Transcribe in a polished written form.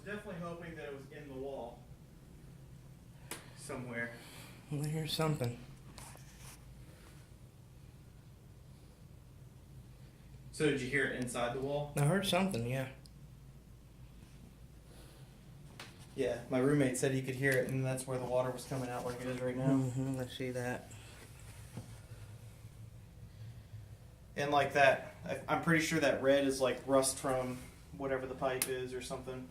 definitely hoping that it was in the wall somewhere. I hear something. So did you hear it inside the wall? I heard something, yeah. Yeah, my roommate said he could hear it, and that's where the water was coming out like it is right now. I see that. And like that, I'm pretty sure that red is like rust from whatever the pipe is or something.